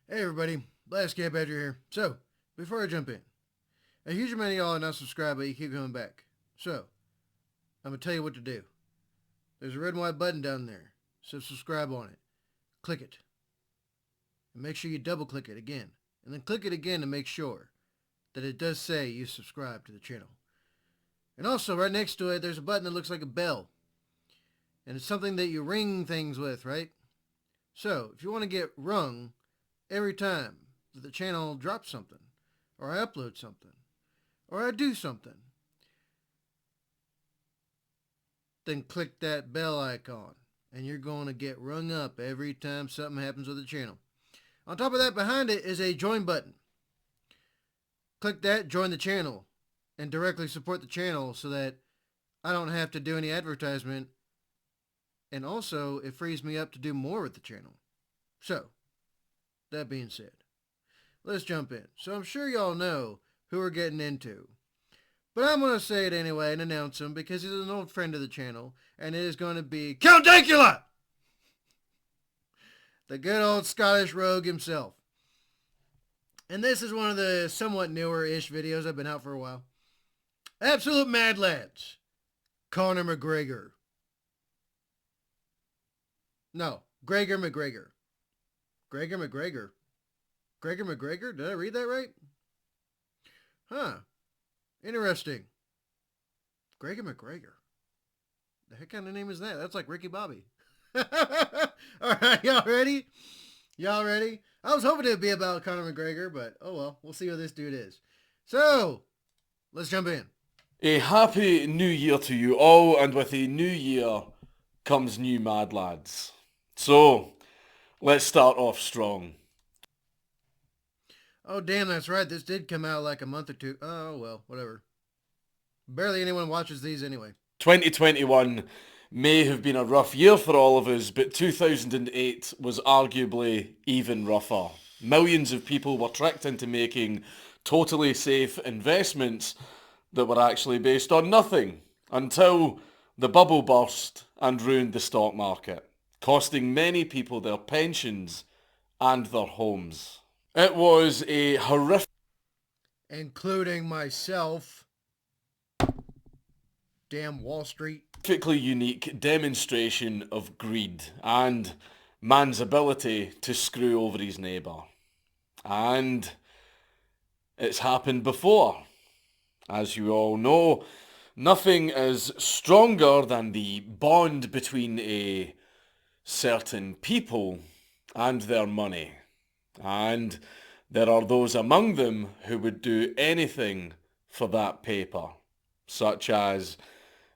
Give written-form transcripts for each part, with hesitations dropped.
Hey everybody, BlastCapBadger here. So, before I jump in, a huge amount of y'all are not subscribed, but you keep coming back. So, I'm going to tell you what to do. There's a red and white button down there. So subscribe on it. Click it. And make sure you double click it again. And then click it again to make sure that it does say you subscribe to the channel. And also, right next to it, there's a button that looks like a bell. And it's something that you ring things with, right? So, if you want to get rung every time that the channel drops something, or I upload something, or I do something, then click that bell icon, and you're going to get rung up every time something happens with the channel. On top of that, behind it is a join button. Click that, join the channel, and directly support the channel so that I don't have to do any advertisement, and also it frees me up to do more with the channel. So, that being said, let's jump in. So I'm sure y'all know who we're getting into, but I'm going to say it anyway and announce him because he's an old friend of the channel, and it is going to be Count DANKULA! The good old Scottish rogue himself. And this is one of the somewhat newer-ish videos. I've been out for a while. Absolute mad lads. Conor MacGregor. No, Gregor MacGregor. Gregor MacGregor. Gregor MacGregor? Did I read that right? Huh. Interesting. Gregor MacGregor. The heck kind of name is that? That's like Ricky Bobby. Alright, y'all ready? Y'all ready? I was hoping it would be about Conor McGregor, but oh well. We'll see what this dude is. So, let's jump in. A happy new year to you all, and with a new year comes new mad lads. So, let's start off strong. Oh damn, that's right. This did come out like a month or two. Oh well, whatever. Barely anyone watches these anyway. 2021 may have been a rough year for all of us, but 2008 was arguably even rougher. Millions of people were tricked into making totally safe investments that were actually based on nothing until the bubble burst and ruined the stock market, costing many people their pensions and their homes. It was a Including myself. Damn Wall Street. horrifically unique demonstration of greed and man's ability to screw over his neighbour. And it's happened before. As you all know, nothing is stronger than the bond between a certain people and their money. And there are those among them who would do anything for that paper, such as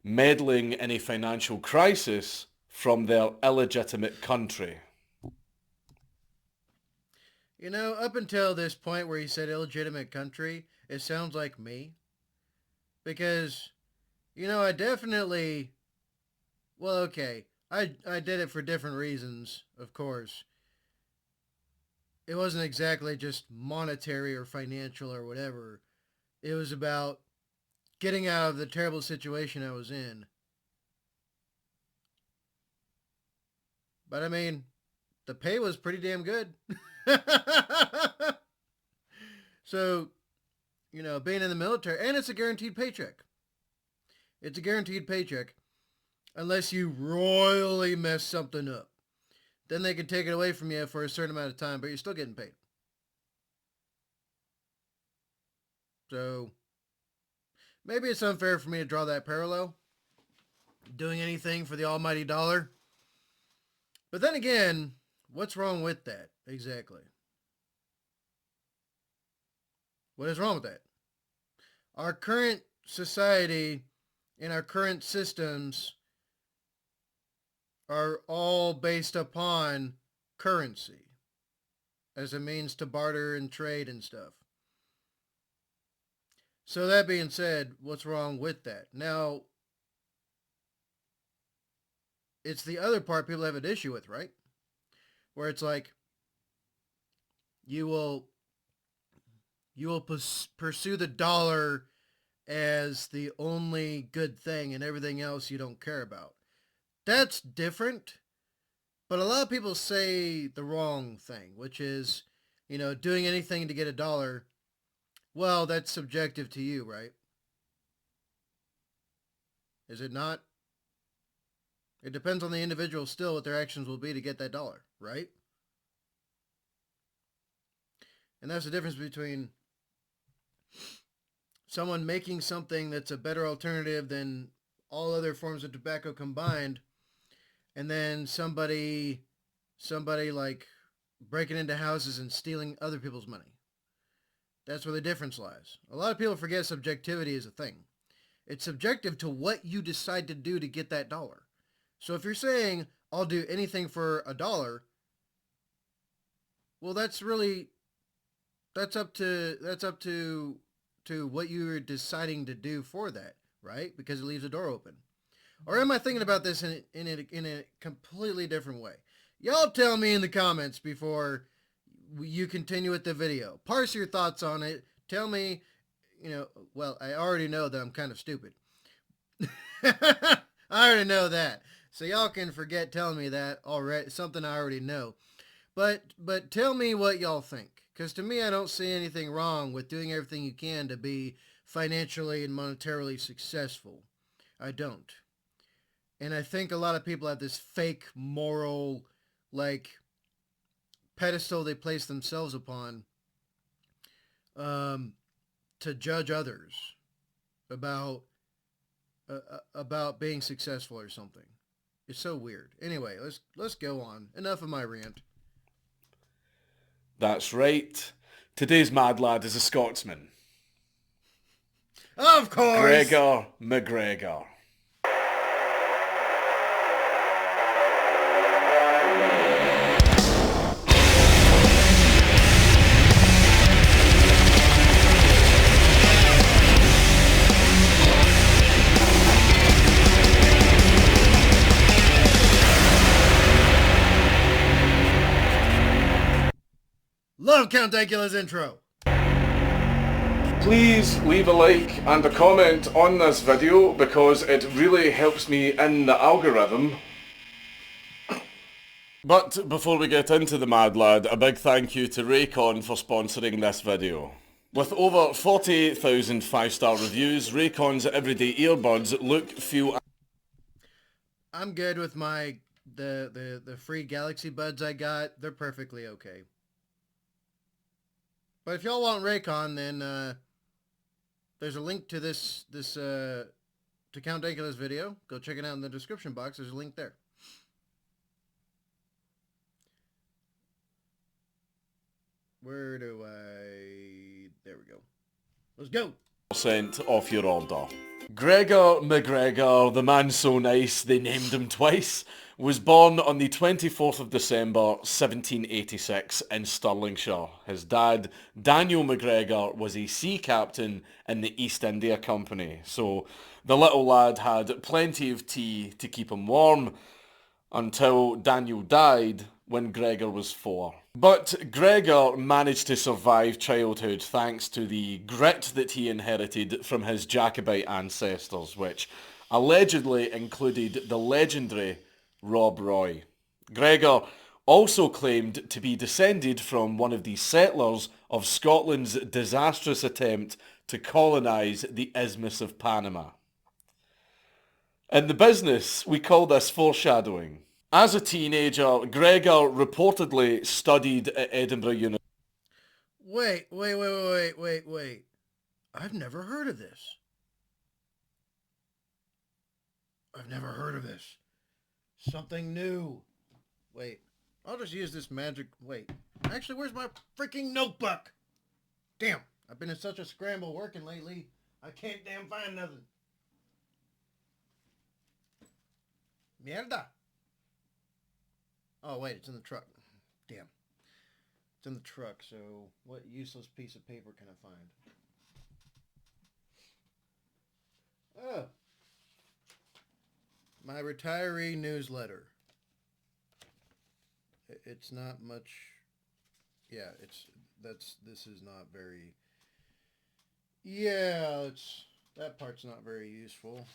meddling in a financial crisis from their illegitimate country. You know, up until this point where he said illegitimate country, it sounds like me. Because, you know, I definitely... Well, okay. I did it for different reasons, of course. It wasn't exactly just monetary or financial or whatever. It was about getting out of the terrible situation I was in. But I mean, the pay was pretty damn good. So, you know, being in the military, and it's a guaranteed paycheck. It's a guaranteed paycheck. Unless you royally mess something up. Then they can take it away from you for a certain amount of time, but you're still getting paid. So, maybe it's unfair for me to draw that parallel. Doing anything for the almighty dollar. But then again, what's wrong with that? Exactly. What is wrong with that? Our current society and our current systems are all based upon currency as a means to barter and trade and stuff. So that being said, what's wrong with that? Now, it's the other part people have an issue with, right? Where it's like, you will pursue the dollar as the only good thing and everything else you don't care about. That's different, but a lot of people say the wrong thing, which is doing anything to get a dollar, well, that's subjective to you, right? Is it not? It depends on the individual still what their actions will be to get that dollar, right? And that's the difference between someone making something that's a better alternative than all other forms of tobacco combined, and then somebody like breaking into houses and stealing other people's money. That's where the difference lies. A lot of people forget subjectivity is a thing. It's subjective to what you decide to do to get that dollar. So if you're saying, I'll do anything for a dollar, well, that's up to what you're deciding to do for that, right? Because it leaves a door open. Or am I thinking about this in a completely different way? Y'all tell me in the comments before you continue with the video. Parse your thoughts on it. Tell me, well, I already know that I'm kind of stupid. I already know that. So y'all can forget telling me that already, something I already know. But tell me what y'all think. Because to me, I don't see anything wrong with doing everything you can to be financially and monetarily successful. I don't. And I think a lot of people have this fake moral, pedestal they place themselves upon to judge others about being successful or something. It's so weird. Anyway, let's go on. Enough of my rant. That's right. Today's mad lad is a Scotsman. Of course! Gregor MacGregor. Love Count Dankula's intro. Please leave a like and a comment on this video because it really helps me in the algorithm. But before we get into the mad lad, a big thank you to Raycon for sponsoring this video. With over 48,000 5-star reviews, Raycon's everyday earbuds look, feel... I'm good with the free Galaxy Buds I got. They're perfectly okay. But if y'all want Raycon, then there's a link to to Count Dankula's video. Go check it out in the description box. There's a link there. Where do I... There we go. Let's go. % off your order. Gregor MacGregor, the man so nice they named him twice, was born on the 24th of December 1786 in Stirlingshire. His dad, Daniel MacGregor, was a sea captain in the East India Company, so the little lad had plenty of tea to keep him warm until Daniel died when Gregor was 4. But Gregor managed to survive childhood thanks to the grit that he inherited from his Jacobite ancestors, which allegedly included the legendary Rob Roy. Gregor also claimed to be descended from one of the settlers of Scotland's disastrous attempt to colonise the Isthmus of Panama. In the business, we call this foreshadowing. As a teenager, Gregor reportedly studied at Edinburgh University. Wait. I've never heard of this. Something new. Wait, I'll just use this magic... Wait, actually, where's my freaking notebook? Damn, I've been in such a scramble working lately, I can't damn find nothing. Mierda. Oh, wait, it's in the truck. Damn. It's in the truck, so what useless piece of paper can I find? Oh. My retiree newsletter. It's not much... Yeah, this is not very... Yeah, that part's not very useful.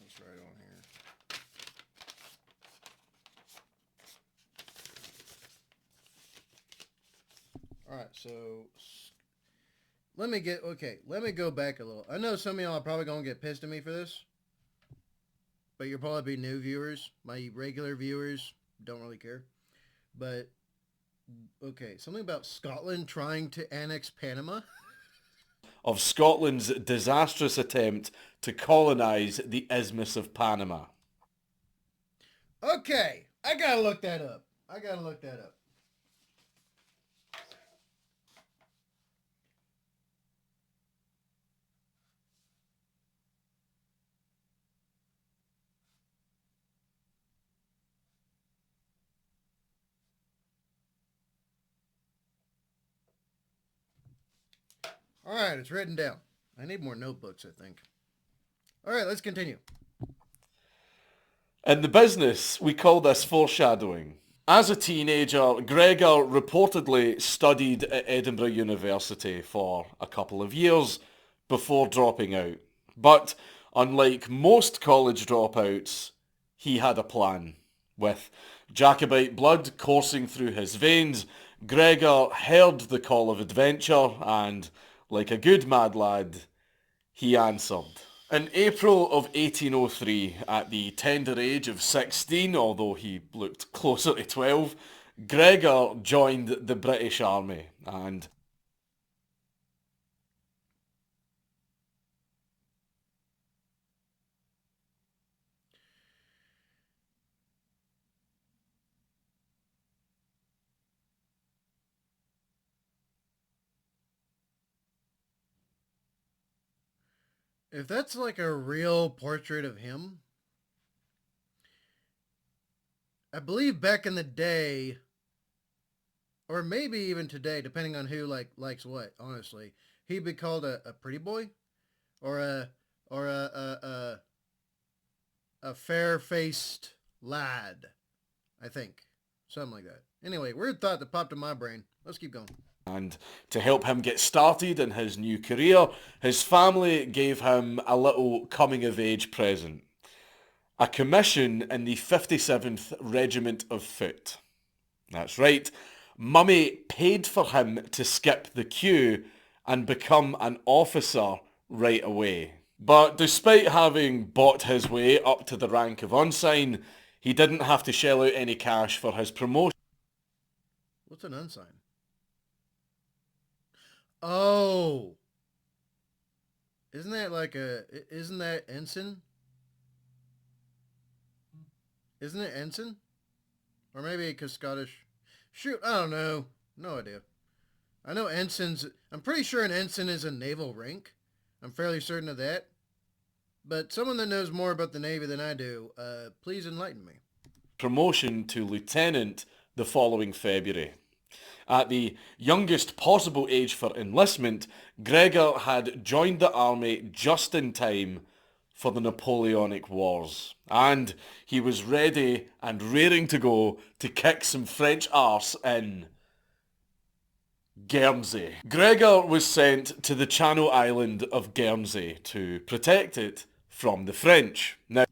Let's write on here. Alright, so let me go back a little. I know some of y'all are probably going to get pissed at me for this, but you'll probably be new viewers. My regular viewers don't really care. But, okay, something about Scotland trying to annex Panama. Of Scotland's disastrous attempt to colonise the Isthmus of Panama. Okay, I gotta look that up. Alright, it's written down. I need more notebooks, I think. Alright, let's continue. In the business, we call this foreshadowing. As a teenager, Gregor reportedly studied at Edinburgh University for a couple of years before dropping out. But unlike most college dropouts, he had a plan. With Jacobite blood coursing through his veins, Gregor heard the call of adventure and, like a good mad lad, he answered. In April of 1803, at the tender age of 16, although he looked closer to 12, Gregor joined the British Army and If that's like a real portrait of him, I believe back in the day, or maybe even today, depending on who likes what, honestly, he'd be called a pretty boy, or a fair-faced lad, I think. Something like that. Anyway, weird thought that popped in my brain. Let's keep going. And to help him get started in his new career, his family gave him a little coming-of-age present. A commission in the 57th Regiment of Foot. That's right, Mummy paid for him to skip the queue and become an officer right away. But despite having bought his way up to the rank of ensign, he didn't have to shell out any cash for his promotion. What's an ensign? Oh. Isn't that ensign? Isn't it ensign? Or maybe because Scottish. Shoot, I don't know. No idea. I know ensigns. I'm pretty sure an ensign is a naval rank. I'm fairly certain of that. But someone that knows more about the Navy than I do, please enlighten me. Promotion to lieutenant the following February. At the youngest possible age for enlistment, Gregor had joined the army just in time for the Napoleonic Wars, and he was ready and raring to go to kick some French arse in Guernsey. Gregor was sent to the Channel Island of Guernsey to protect it from the French. Now,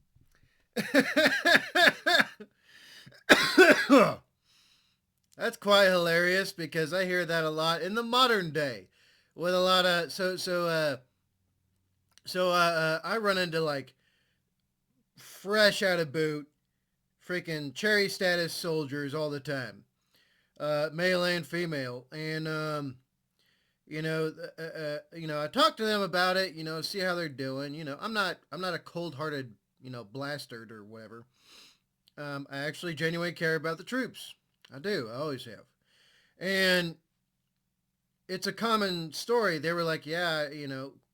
that's quite hilarious because I hear that a lot in the modern day with a lot of I run into like fresh out of boot freaking cherry status soldiers all the time, male and female, and I talk to them about it, see how they're doing. I'm not a cold-hearted blastard or whatever. I actually genuinely care about the troops. I do. I always have. And it's a common story. They were like, yeah,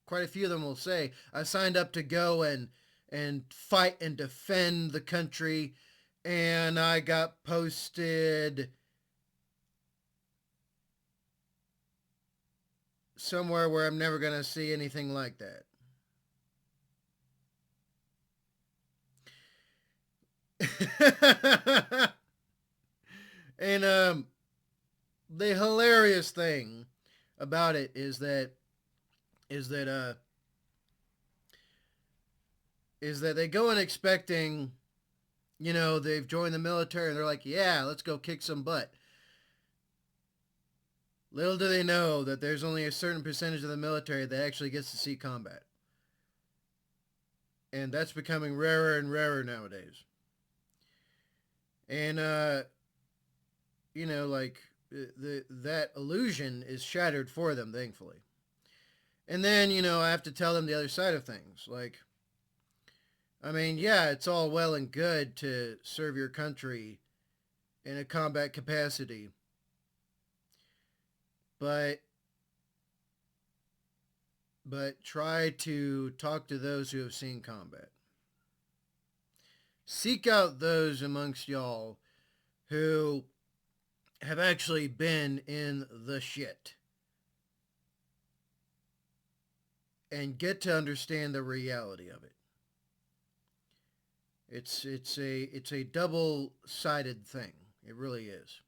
quite a few of them will say, I signed up to go and fight and defend the country, and I got posted somewhere where I'm never going to see anything like that. And the hilarious thing about it is that they go in expecting, they've joined the military and they're like, yeah, let's go kick some butt. Little do they know that there's only a certain percentage of the military that actually gets to see combat. And that's becoming rarer and rarer nowadays. And, you know, like, that illusion is shattered for them, thankfully. And then, you know, I have to tell them the other side of things. Like, I mean, yeah, it's all well and good to serve your country in a combat capacity. But try to talk to those who have seen combat. Seek out those amongst y'all who have actually been in the shit. And get to understand the reality of it. It's a double-sided thing. It really is.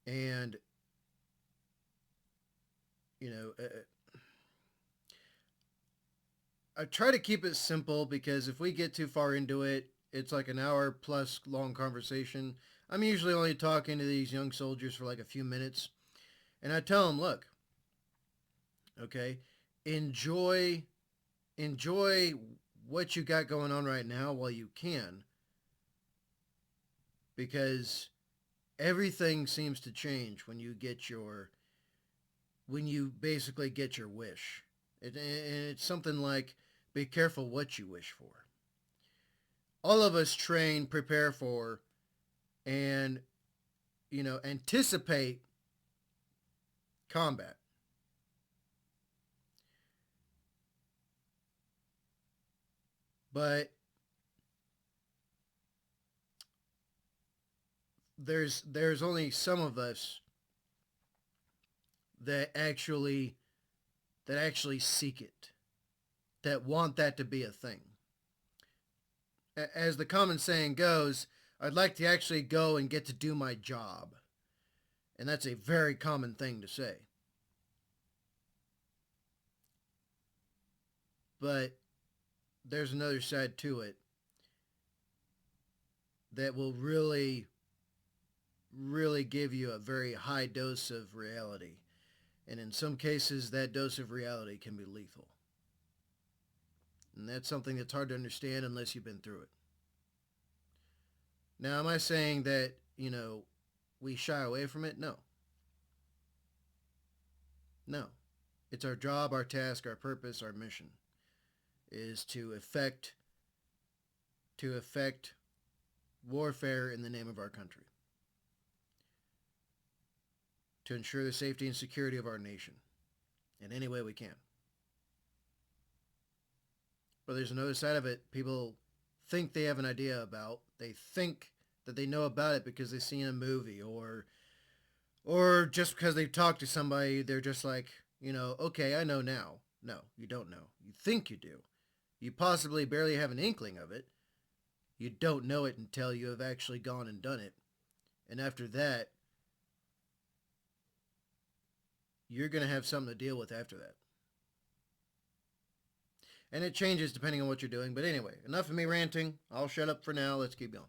And, you know, I try to keep it simple because if we get too far into it, it's like an hour plus long conversation. I'm usually only talking to these young soldiers for like a few minutes. And I tell them, look, okay, enjoy what you got going on right now while you can. Because everything seems to change when you basically get your wish. And it's something like, be careful what you wish for. All of us train, prepare for, and, you know, anticipate combat. But there's only some of us that actually seek it, that want that to be a thing. As the common saying goes, I'd like to actually go and get to do my job. And that's a very common thing to say. But there's another side to it that will really, really give you a very high dose of reality. And in some cases, that dose of reality can be lethal. And that's something that's hard to understand unless you've been through it. Now, am I saying that, you know, we shy away from it? No. No. It's our job, our task, our purpose, our mission is to effect warfare in the name of our country. To ensure the safety and security of our nation in any way we can. But there's another side of it people think they have an idea about. They think that they know about it because they've seen a movie or just because they've talked to somebody, they're just like, you know, okay, I know now. No, you don't know. You think you do. You possibly barely have an inkling of it. You don't know it until you have actually gone and done it. And after that, you're going to have something to deal with after that. And it changes depending on what you're doing. But anyway, enough of me ranting. I'll shut up for now. Let's keep going.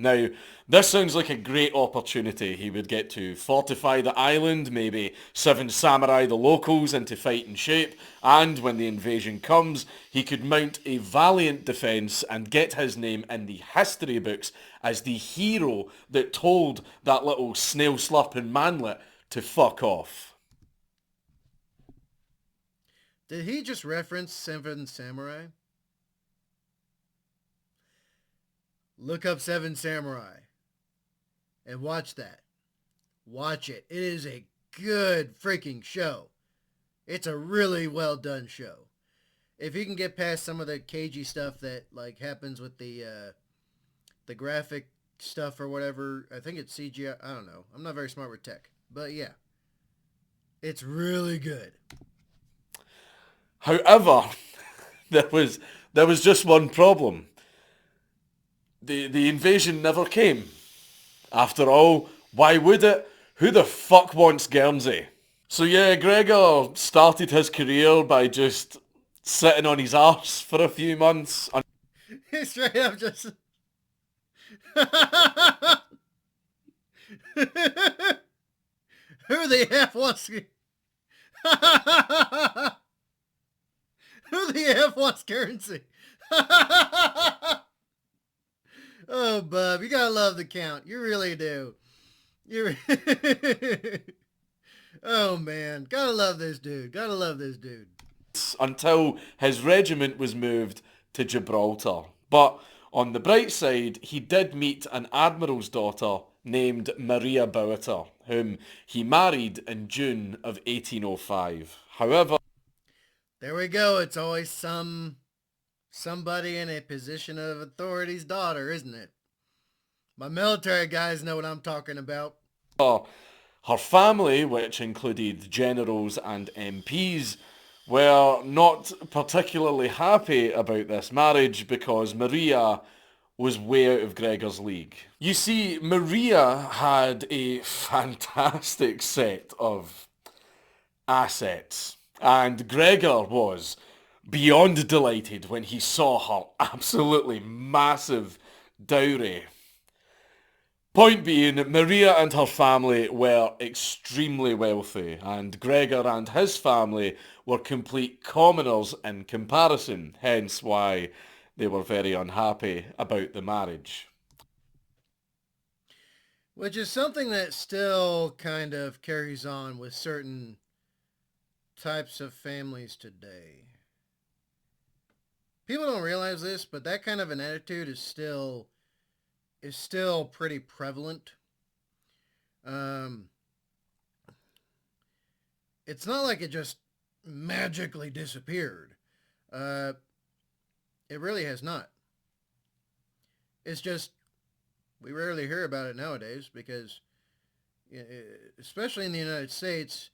Now, this sounds like a great opportunity. He would get to fortify the island, maybe 7 samurai the locals into fighting shape, and when the invasion comes, he could mount a valiant defence and get his name in the history books as the hero that told that little snail-slurping manlet to fuck off. Did he just reference 7 Samurai? Look up 7 Samurai and watch that. Watch it. It is a good freaking show. It's a really well done show. If you can get past some of the cagey stuff that like happens with the graphic stuff or whatever, I think it's CGI. I don't know. I'm not very smart with tech, but yeah, it's really good. However, there was just one problem. The invasion never came. After all, why would it? Who the fuck wants Guernsey? So yeah, Gregor started his career by just sitting on his arse for a few months. Straight up just... Who the F wants Who the F wants currency? Oh, bub, you gotta love the Count. You really do. You. Oh man, gotta love this dude. Gotta love this dude. Until his regiment was moved to Gibraltar. But on the bright side, he did meet an admiral's daughter named Maria Bowiter, whom he married in June of 1805. However, there we go. It's always somebody in a position of authority's daughter, isn't it? My military guys know what I'm talking about. her family, which included generals and MPs, were not particularly happy about this marriage because Maria was way out of Gregor's league. You see, Maria had a fantastic set of assets, and Gregor was beyond delighted when he saw her absolutely massive dowry. Point being, Maria and her family were extremely wealthy, and Gregor and his family were complete commoners in comparison, hence why they were very unhappy about the marriage. Which is something that still kind of carries on with certain types of families today. People don't realize this, but that kind of an attitude is still pretty prevalent. It's not like it just magically disappeared. It really has not. It's just we rarely hear about it nowadays because, especially in the United States,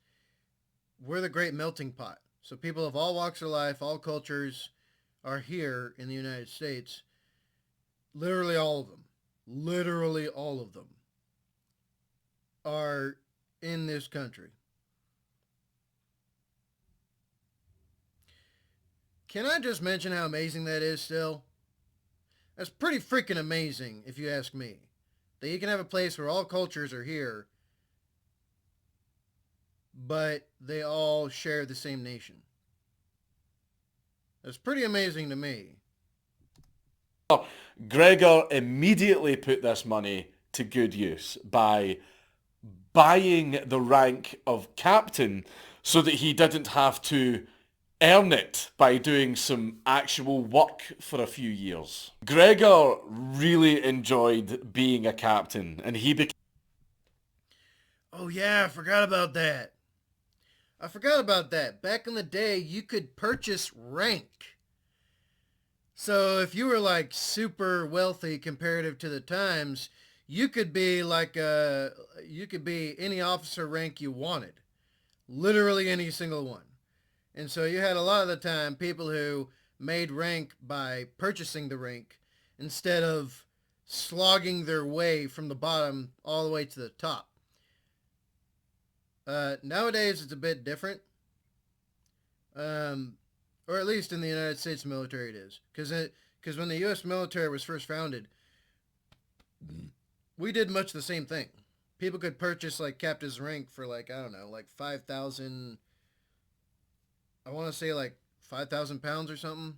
we're the great melting pot. So people of all walks of life, all cultures are here in the United States. Literally all of them. Literally all of them are in this country. Can I just mention how amazing that is still? That's pretty freaking amazing, if you ask me. That you can have a place where all cultures are here, but they all share the same nation. That's pretty amazing to me. Gregor immediately put this money to good use by buying the rank of captain so that he didn't have to earn it by doing some actual work for a few years. Gregor really enjoyed being a captain, and he became... Oh yeah, I forgot about that. Back in the day, you could purchase rank. So if you were like super wealthy comparative to the times, you could be any officer rank you wanted. Literally any single one. And so you had a lot of the time people who made rank by purchasing the rank instead of slogging their way from the bottom all the way to the top. Nowadays it's a bit different. Or at least in the United States military it is. Because when the U.S. military was first founded, we did much the same thing. People could purchase like captain's rank for like, I don't know, like 5,000... I want to say like 5,000 pounds or something,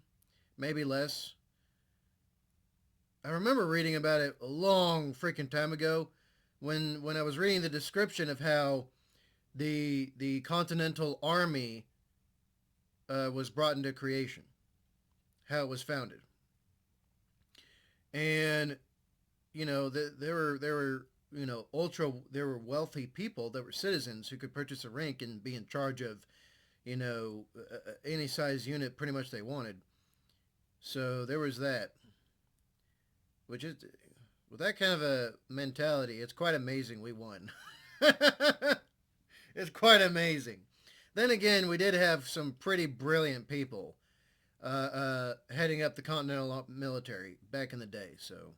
maybe less. I remember reading about it a long freaking time ago when I was reading the description of how the Continental Army was brought into creation, how it was founded. And, there were wealthy people that were citizens who could purchase a rank and be in charge of any size unit pretty much they wanted. So there was that. Which is, with that kind of a mentality, it's quite amazing we won. It's quite amazing. Then again, we did have some pretty brilliant people heading up the Continental military back in the day, so.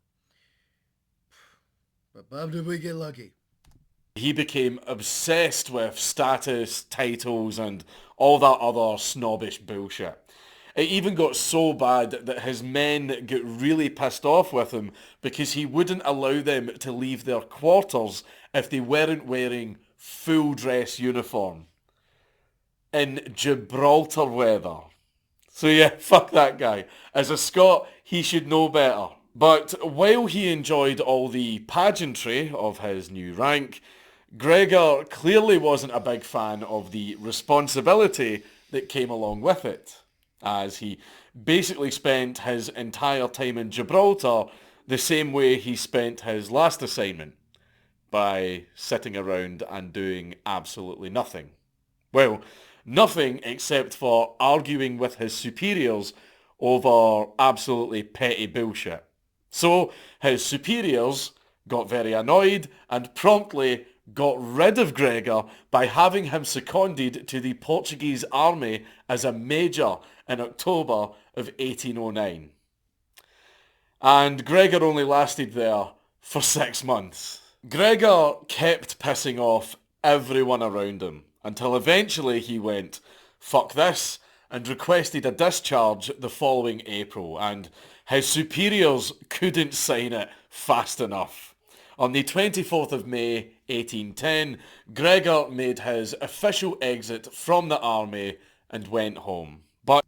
But Bob, did we get lucky? He became obsessed with status, titles, and all that other snobbish bullshit. It even got so bad that his men got really pissed off with him because he wouldn't allow them to leave their quarters if they weren't wearing full dress uniform in Gibraltar weather. So yeah, fuck that guy. As a Scot, he should know better. But while he enjoyed all the pageantry of his new rank, Gregor clearly wasn't a big fan of the responsibility that came along with it, as he basically spent his entire time in Gibraltar the same way he spent his last assignment, by sitting around and doing absolutely nothing. Well, nothing except for arguing with his superiors over absolutely petty bullshit. So his superiors got very annoyed and promptly got rid of Gregor by having him seconded to the Portuguese army as a major in October of 1809. And Gregor only lasted there for 6 months. Gregor kept pissing off everyone around him until eventually he went, fuck this, and requested a discharge the following April, and his superiors couldn't sign it fast enough. On the 24th of May 1810, Gregor made his official exit from the army and went home. But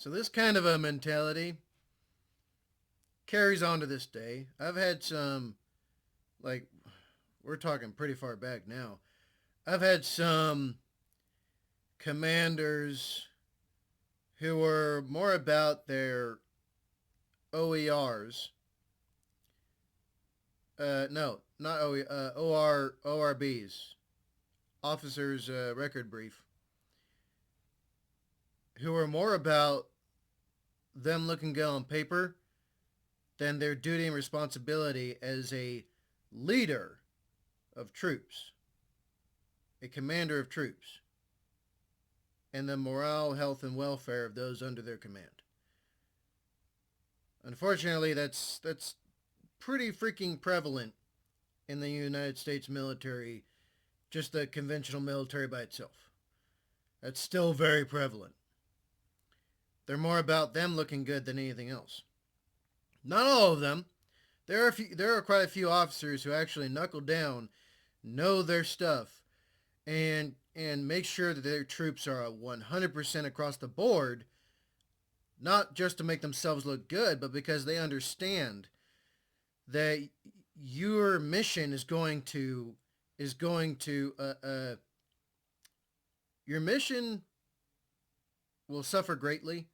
So this kind of a mentality carries on to this day. I've had some, like, we're talking pretty far back now. I've had some commanders who were more about their OERs. No, not ORBs. Officers Record Brief. Who were more about them looking good on paper than their duty and responsibility as a leader of troops, a commander of troops, and the morale, health, and welfare of those under their command. Unfortunately, that's pretty freaking prevalent in the United States military, just the conventional military by itself. That's still very prevalent. They're more about them looking good than anything else. Not all of them. There are quite a few officers who actually knuckle down, know their stuff, and make sure that their troops are 100% across the board, not just to make themselves look good, but because they understand that your mission your mission will suffer greatly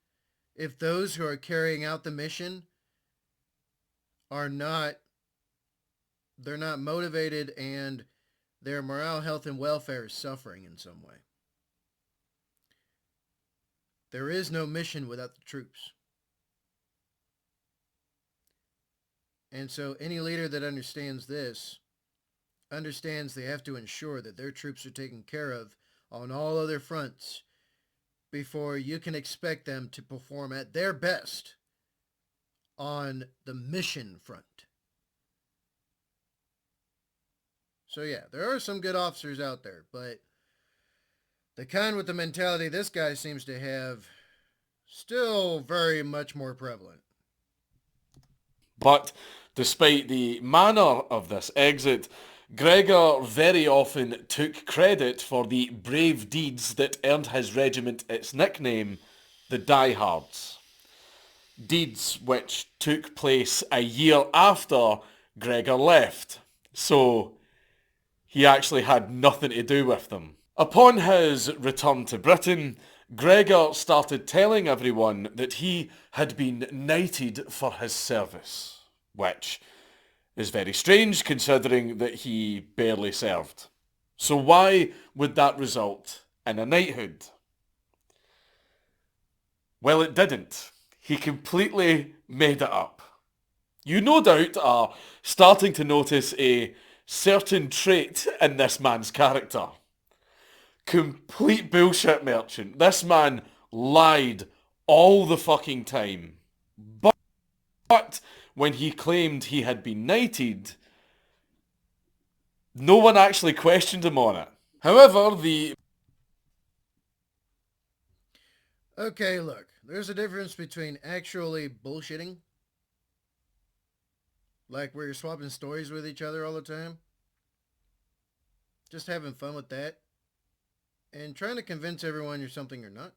if those who are carrying out the mission they're not motivated, and their morale, health, and welfare is suffering in some way. There is no mission without the troops. And so any leader that understands this understands they have to ensure that their troops are taken care of on all other fronts before you can expect them to perform at their best on the mission front. So yeah, there are some good officers out there, but the kind with the mentality this guy seems to have, still very much more prevalent. But despite the manner of this exit, Gregor very often took credit for the brave deeds that earned his regiment its nickname, the Diehards. Deeds which took place a year after Gregor left, so he actually had nothing to do with them. Upon his return to Britain, Gregor started telling everyone that he had been knighted for his service, which is very strange considering that he barely served. So why would that result in a knighthood? Well, it didn't. He completely made it up. You no doubt are starting to notice a certain trait in this man's character. Complete bullshit merchant. This man lied all the fucking time. But when he claimed he had been knighted, no one actually questioned him on it. However, Okay, look, there's a difference between actually bullshitting Like where you're swapping stories with each other all the time. Just having fun with that. And trying to convince everyone you're something you're not.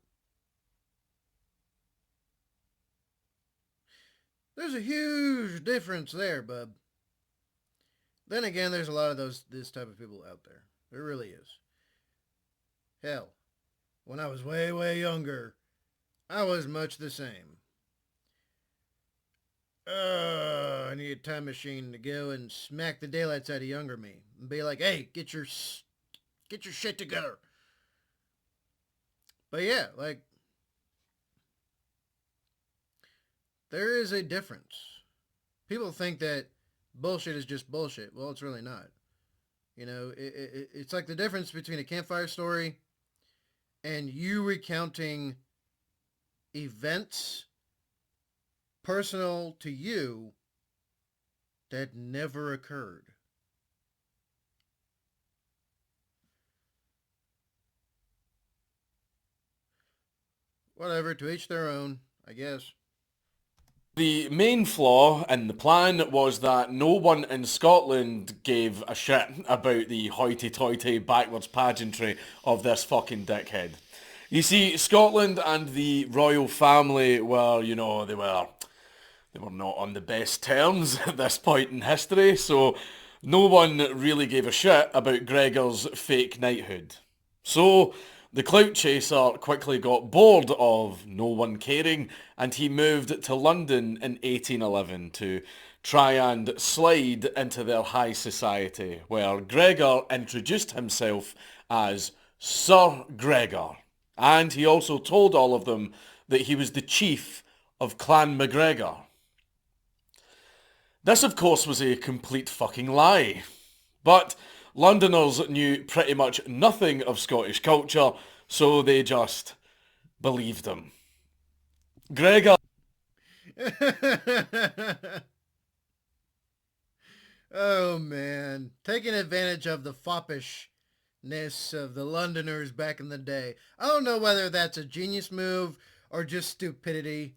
There's a huge difference there, bub. Then again, there's a lot of this type of people out there. There really is. Hell, when I was way, way younger, I was much the same. I need a time machine to go and smack the daylights out of younger me. And be like, hey, get your shit together. But yeah, like, there is a difference. People think that bullshit is just bullshit. Well, it's really not. You know, it's like the difference between a campfire story and you recounting events personal to you that never occurred. Whatever, to each their own, I guess. The main flaw in the plan was that no one in Scotland gave a shit about the hoity-toity backwards pageantry of this fucking dickhead. You see, Scotland and the royal family were, you know, they were not on the best terms at this point in history, so no one really gave a shit about Gregor's fake knighthood. So the clout chaser quickly got bored of no one caring, and he moved to London in 1811 to try and slide into their high society, where Gregor introduced himself as Sir Gregor. And he also told all of them that he was the chief of Clan MacGregor. This, of course, was a complete fucking lie. But Londoners knew pretty much nothing of Scottish culture, so they just believed him. Gregor... Oh, man. Taking advantage of the foppishness of the Londoners back in the day. I don't know whether that's a genius move or just stupidity.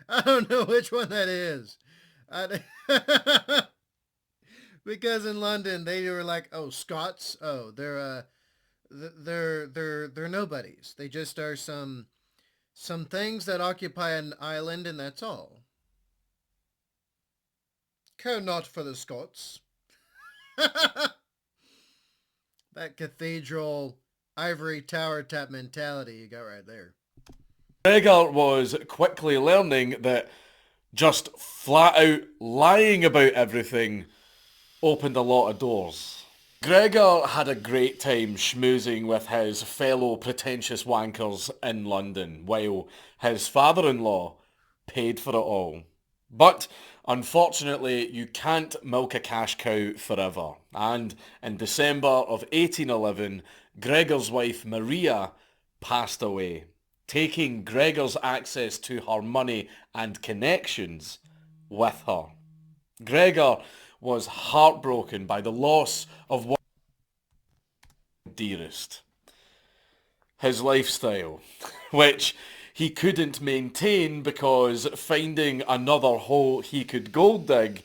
I don't know which one that is. Because in London they were like, oh, Scots, oh, they're nobodies. They just are some things that occupy an island, and that's all. Care not for the Scots. That cathedral ivory tower tap mentality you got right there. Gregor was quickly learning that just flat out lying about everything opened a lot of doors. Gregor had a great time schmoozing with his fellow pretentious wankers in London, while his father-in-law paid for it all. But unfortunately, you can't milk a cash cow forever. And in December of 1811, Gregor's wife Maria passed away, taking Gregor's access to her money and connections with her. Gregor was heartbroken by the loss of one dearest, his lifestyle, which he couldn't maintain because finding another hole he could gold dig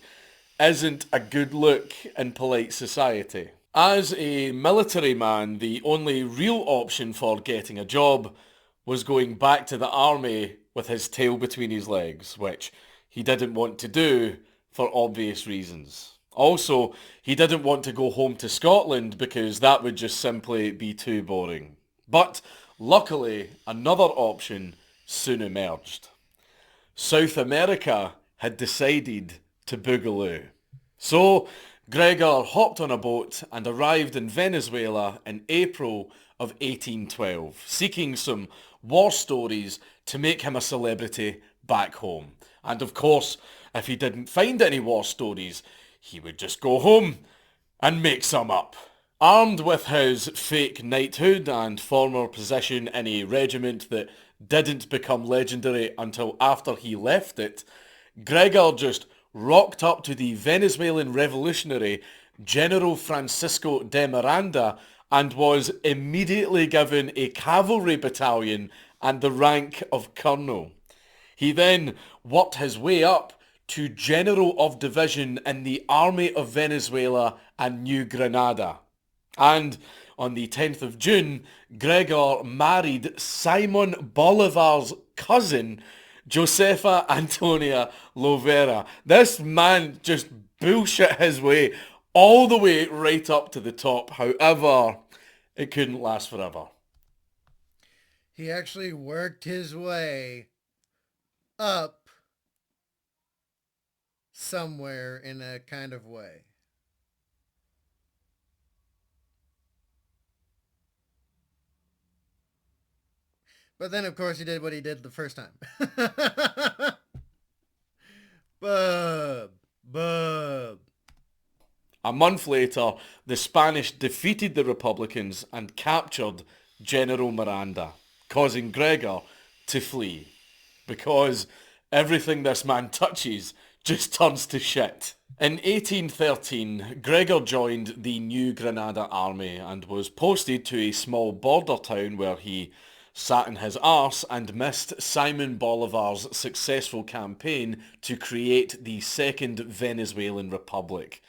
isn't a good look in polite society. As a military man, the only real option for getting a job was going back to the army with his tail between his legs, which he didn't want to do for obvious reasons. Also, he didn't want to go home to Scotland because that would just simply be too boring. But luckily, another option soon emerged. South America had decided to boogaloo. So, Gregor hopped on a boat and arrived in Venezuela in April of 1812, seeking some war stories to make him a celebrity back home. And of course, if he didn't find any war stories, he would just go home and make some up. Armed with his fake knighthood and former position in a regiment that didn't become legendary until after he left it, Gregor just rocked up to the Venezuelan revolutionary General Francisco de Miranda and was immediately given a cavalry battalion and the rank of colonel. He then worked his way up to General of Division in the Army of Venezuela and New Granada. And on the 10th of June, Gregor married Simon Bolivar's cousin, Josefa Antonia Lovera. This man just bullshit his way all the way right up to the top. However, it couldn't last forever. He actually worked his way up somewhere in a kind of way. But then, of course, he did what he did the first time. Bub. A month later, the Spanish defeated the Republicans and captured General Miranda, causing Gregor to flee. Because everything this man touches just turns to shit. In 1813, Gregor joined the New Granada army and was posted to a small border town where he sat in his arse and missed Simon Bolivar's successful campaign to create the Second Venezuelan Republic.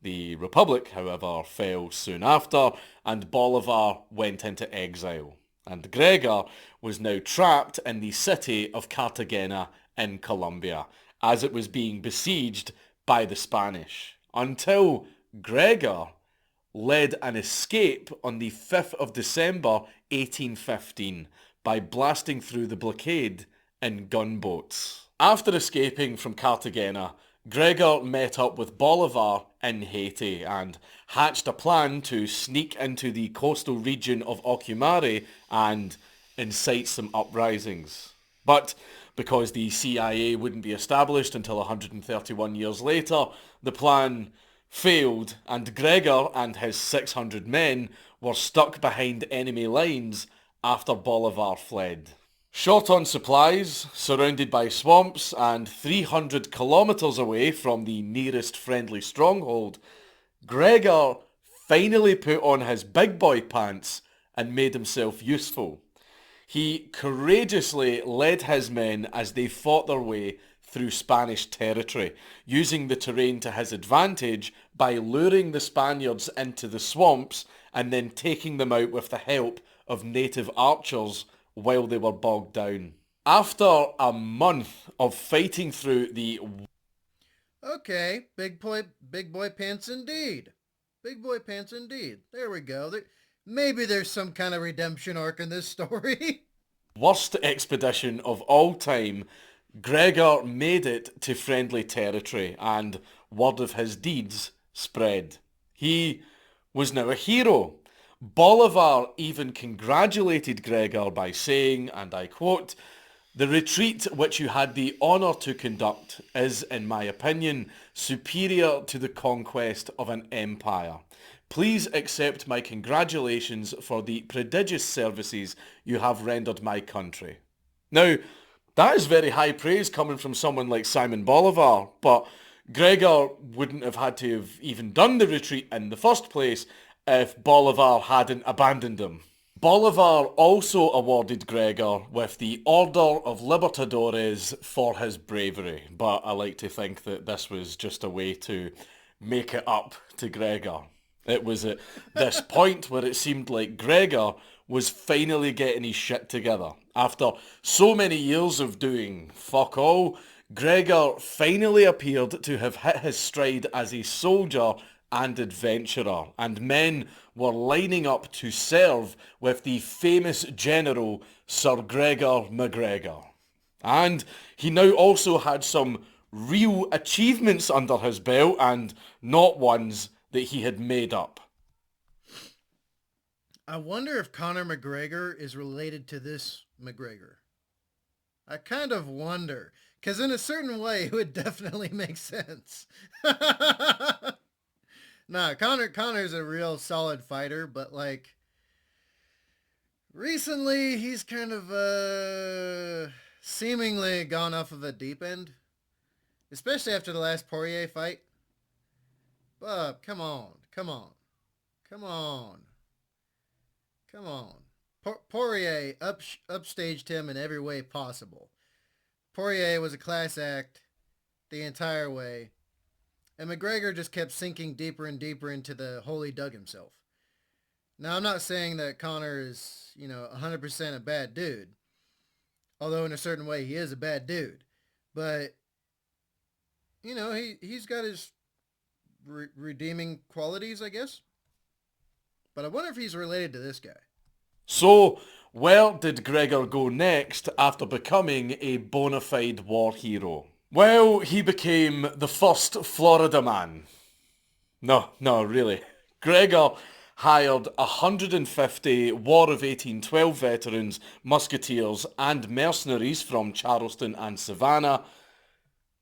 The Republic, however, fell soon after, and Bolivar went into exile. And Gregor was now trapped in the city of Cartagena in Colombia, as it was being besieged by the Spanish, until Gregor led an escape on the 5th of December 1815 by blasting through the blockade in gunboats. After escaping from Cartagena, Gregor met up with Bolivar in Haiti and hatched a plan to sneak into the coastal region of Ocumare and incite some uprisings. But because the CIA wouldn't be established until 131 years later, the plan failed, and Gregor and his 600 men were stuck behind enemy lines after Bolivar fled. Short on supplies, surrounded by swamps, and 300 kilometers away from the nearest friendly stronghold, Gregor finally put on his big boy pants and made himself useful. He courageously led his men as they fought their way through Spanish territory, using the terrain to his advantage by luring the Spaniards into the swamps and then taking them out with the help of native archers while they were bogged down. After a month of fighting through the... Okay, big boy pants indeed. Big boy pants indeed. There we go. Maybe there's some kind of redemption arc in this story. worst expedition of all time, Gregor made it to friendly territory and word of his deeds spread. He was now a hero. Bolivar even congratulated Gregor by saying, and I quote, "The retreat which you had the honour to conduct is, in my opinion, superior to the conquest of an empire. Please accept my congratulations for the prodigious services you have rendered my country." Now, that is very high praise coming from someone like Simon Bolivar, but Gregor wouldn't have had to have even done the retreat in the first place if Bolivar hadn't abandoned him. Bolivar also awarded Gregor with the Order of Libertadores for his bravery, but I like to think that this was just a way to make it up to Gregor. It was at this point where it seemed like Gregor was finally getting his shit together. After so many years of doing fuck all, Gregor finally appeared to have hit his stride as a soldier and adventurer, and men were lining up to serve with the famous general Sir Gregor MacGregor. And he now also had some real achievements under his belt, and not ones that he had made up. I wonder if Conor McGregor is related to this McGregor. I kind of wonder, because in a certain way it would definitely make sense. Nah, Conor's a real solid fighter, but like recently he's kind of seemingly gone off of a deep end, especially after the last Poirier fight. Bub, come on. Poirier upstaged him in every way possible. Poirier was a class act the entire way, and MacGregor just kept sinking deeper and deeper into the hole he dug himself. Now, I'm not saying that Conor is, 100% a bad dude, although in a certain way he is a bad dude. But, he's got his redeeming qualities, I guess. But I wonder if he's related to this guy. So, where did Gregor go next after becoming a bona fide war hero? Well, he became the first Florida man. No, really. Gregor hired 150 War of 1812 veterans, musketeers and mercenaries from Charleston and Savannah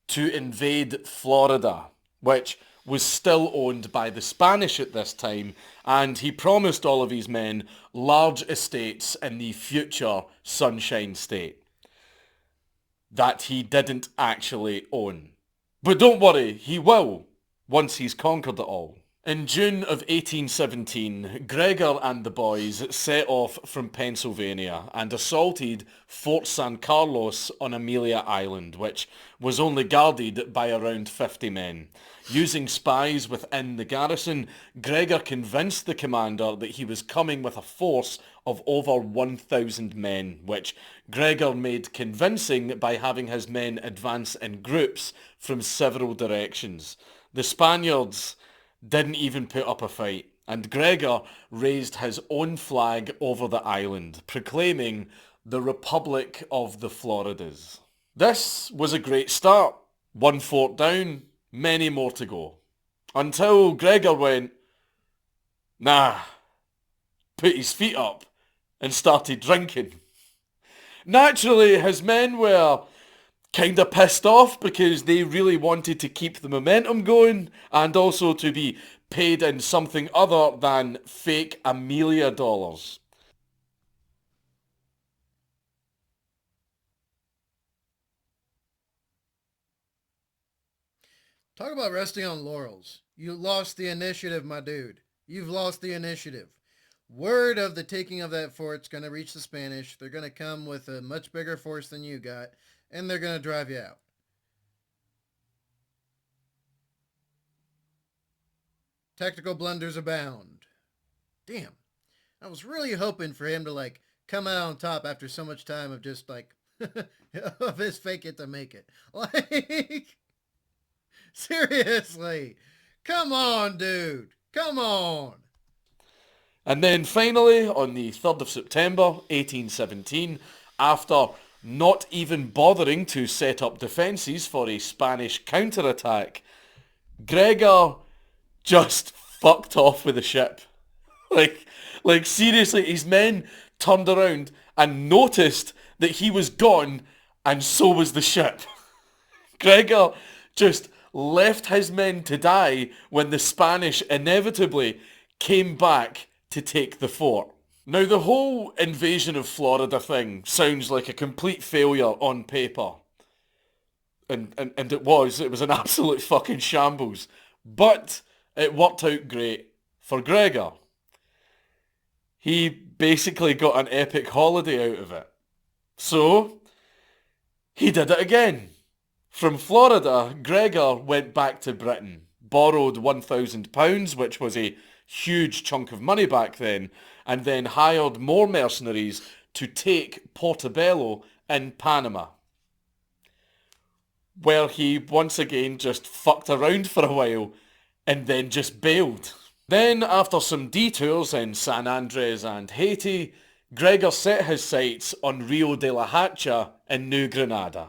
to invade Florida, which was still owned by the Spanish at this time, and he promised all of his men large estates in the future Sunshine State that he didn't actually own. But don't worry, he will, once he's conquered it all. In June of 1817, Gregor and the boys set off from Pennsylvania and assaulted Fort San Carlos on Amelia Island, which was only guarded by around 50 men. Using spies within the garrison, Gregor convinced the commander that he was coming with a force of over 1,000 men, which Gregor made convincing by having his men advance in groups from several directions. The Spaniards didn't even put up a fight, and Gregor raised his own flag over the island, proclaiming the Republic of the Floridas. This was a great start. One fort down, many more to go. Until Gregor went, nah, put his feet up and started drinking. Naturally, his men were kind of pissed off because they really wanted to keep the momentum going and also to be paid in something other than fake Amelia dollars. Talk about resting on laurels. You lost the initiative, my dude. You've lost the initiative. Word of the taking of that fort's going to reach the Spanish. They're going to come with a much bigger force than you got, and they're going to drive you out. Tactical blunders abound. Damn. I was really hoping for him to, come out on top after so much time of just, of his fake it to make it. Seriously. Come on, dude. Come on. And then finally, on the 3rd of September, 1817, after not even bothering to set up defences for a Spanish counterattack, Gregor just fucked off with the ship. Like seriously, his men turned around and noticed that he was gone, and so was the ship. Gregor just left his men to die when the Spanish inevitably came back to take the fort. Now, the whole invasion of Florida thing sounds like a complete failure on paper. And it was an absolute fucking shambles. But it worked out great for Gregor. He basically got an epic holiday out of it. So, he did it again. From Florida, Gregor went back to Britain, borrowed £1,000, which was a huge chunk of money back then, and then hired more mercenaries to take Portobello in Panama, where he once again just fucked around for a while and then just bailed. Then, after some detours in San Andres and Haiti, Gregor set his sights on Rio de la Hacha in New Granada.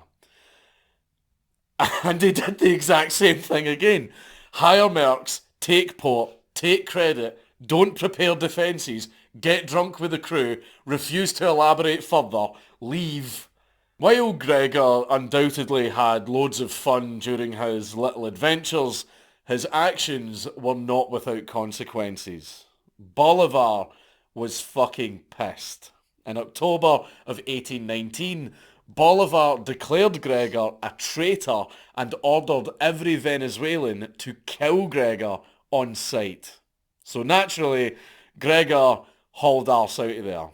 And he did the exact same thing again. Hire mercs, take port, take credit, don't prepare defences, get drunk with the crew, refuse to elaborate further, leave. While Gregor undoubtedly had loads of fun during his little adventures, his actions were not without consequences. Bolivar was fucking pissed. In October of 1819, Bolivar declared Gregor a traitor and ordered every Venezuelan to kill Gregor on sight. So naturally, Gregor hauled arse out of there.